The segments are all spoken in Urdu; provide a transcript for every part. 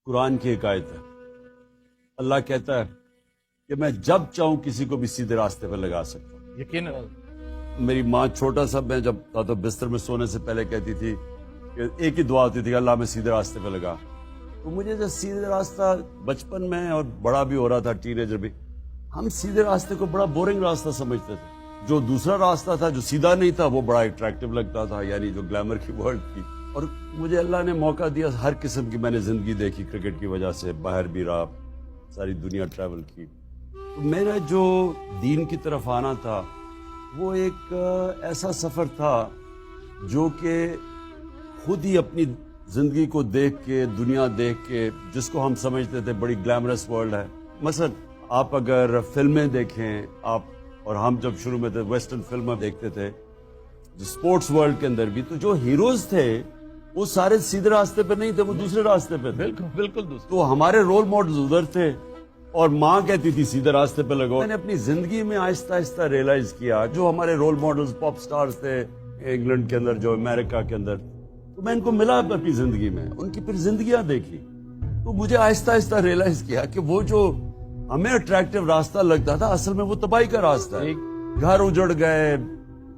قرآن کی ایک آیت ہے، اللہ کہتا ہے کہ میں جب چاہوں کسی کو بھی سیدھے راستے پہ لگا سکتا ہوں۔ یقین میری ماں چھوٹا سا میں جب تھا تو بستر میں سونے سے پہلے کہتی تھی کہ ایک ہی دعا ہوتی تھی کہ اللہ میں سیدھے راستے پہ لگا۔ تو مجھے جو سیدھے راستہ بچپن میں اور بڑا بھی ہو رہا تھا، ٹین ایجر بھی، ہم سیدھے راستے کو بڑا بورنگ راستہ سمجھتے تھے۔ جو دوسرا راستہ تھا جو سیدھا نہیں تھا وہ بڑا اٹریکٹیو لگتا تھا، یعنی جو گلیمر کی ورلڈ تھی۔ اور مجھے اللہ نے موقع دیا، ہر قسم کی میں نے زندگی دیکھی، کرکٹ کی وجہ سے باہر بھی رہا، ساری دنیا ٹریول کی۔ تو میرا جو دین کی طرف آنا تھا وہ ایک ایسا سفر تھا جو کہ خود ہی اپنی زندگی کو دیکھ کے، دنیا دیکھ کے، جس کو ہم سمجھتے تھے بڑی گلیمرس ورلڈ ہے۔ مثلا آپ اگر فلمیں دیکھیں، آپ اور ہم جب شروع میں تھے ویسٹرن فلمیں دیکھتے تھے، جو سپورٹس ورلڈ کے اندر بھی، تو جو ہیروز تھے وہ سارے سیدھے راستے پہ نہیں تھے، وہ دوسرے راستے پہ تھے۔ بالکل دوست۔ تو ہمارے رول ماڈلز ادھر تھے اور ماں کہتی تھی سیدھے راستے پہ لگو۔ میں نے اپنی زندگی میں آہستہ آہستہ ریئلائز کیا جو ہمارے رول ماڈلز پاپ سٹارز تھے انگلینڈ کے اندر، جو امریکہ کے اندر، تو میں ان کو ملا اپنی زندگی میں، ان کی پھر زندگیاں دیکھی، تو مجھے آہستہ آہستہ ریئلائز کیا کہ وہ جو ہمیں اٹریکٹیو راستہ لگتا تھا اصل میں وہ تباہی کا راستہ ہے۔ گھر اجڑ گئے،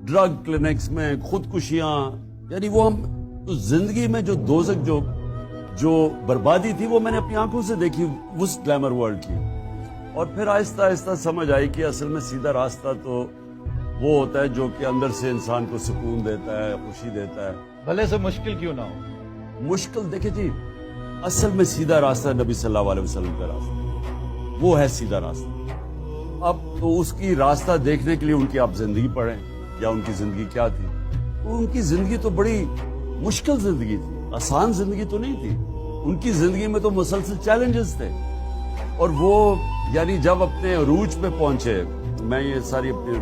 ڈرگ کلینکس میں خودکشیاں، یعنی وہ ہم تو زندگی میں جو دوزخ جو بربادی تھی وہ میں نے اپنی آنکھوں سے دیکھی اس گلیمر ورلڈ کی۔ اور پھر آہستہ آہستہ سمجھ آئی کہ اصل میں سیدھا راستہ تو وہ ہوتا ہے جو کہ اندر سے انسان کو سکون دیتا ہے، خوشی دیتا ہے، بھلے سے مشکل کیوں نہ ہو۔ مشکل دیکھیں جی، اصل میں سیدھا راستہ نبی صلی اللہ علیہ وسلم کا راستہ، وہ ہے سیدھا راستہ۔ اب تو اس کی راستہ دیکھنے کے لیے ان کی آپ زندگی پڑھیں یا ان کی زندگی کیا تھی، تو ان کی زندگی تو بڑی مشکل زندگی تھی، آسان زندگی تو نہیں تھی۔ ان کی زندگی میں تو مسلسل چیلنجز تھے، اور وہ یعنی جب اپنے عروج پہ پہنچے، میں یہ ساری اپنے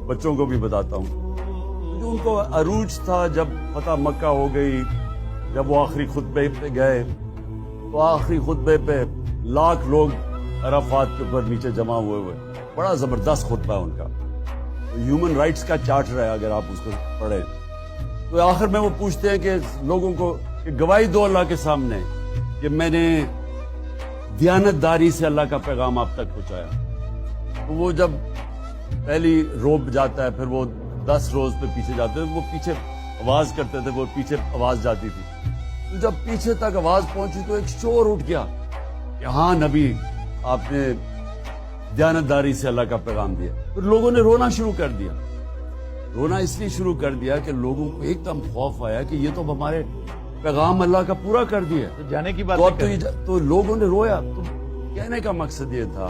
بچوں کو بھی بتاتا ہوں، جو ان کو عروج تھا جب فتح مکہ ہو گئی، جب وہ آخری خطبے پہ گئے، تو آخری خطبے پہ لاکھ لوگ عرفات کے اوپر نیچے جمع ہوئے، بڑا زبردست خطبہ ہے ان کا، ہیومن رائٹس کا چارٹر ہے اگر آپ اس کو پڑھیں۔ تو آخر میں وہ پوچھتے ہیں کہ لوگوں کو کہ گواہی دو اللہ کے سامنے کہ میں نے دیانتداری سے اللہ کا پیغام آپ تک پہنچایا۔ تو وہ جب پہلی روب جاتا ہے، پھر وہ 10 روز پہ پیچھے جاتے ہیں، وہ پیچھے آواز کرتے تھے، وہ پیچھے آواز جاتی تھی، تو جب پیچھے تک آواز پہنچی تو ایک شور اٹھ گیا کہ ہاں نبی آپ نے دیانتداری سے اللہ کا پیغام دیا۔ پھر لوگوں نے رونا شروع کر دیا، رونا اس لیے شروع کر دیا کہ لوگوں کو ایک دم خوف آیا کہ یہ تو ہمارے پیغام اللہ کا پورا کر دیا، تو جانے کی بات تو اب تو لوگوں نے رویا۔ تو کہنے کا مقصد یہ تھا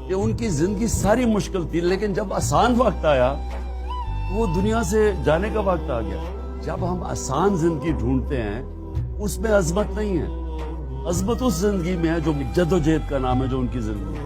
کہ ان کی زندگی ساری مشکل تھی، لیکن جب آسان وقت آیا وہ دنیا سے جانے کا وقت آ گیا۔ جب ہم آسان زندگی ڈھونڈتے ہیں اس میں عظمت نہیں ہے، عظمت اس زندگی میں ہے جو جد و جہد کا نام ہے، جو ان کی زندگی ہے۔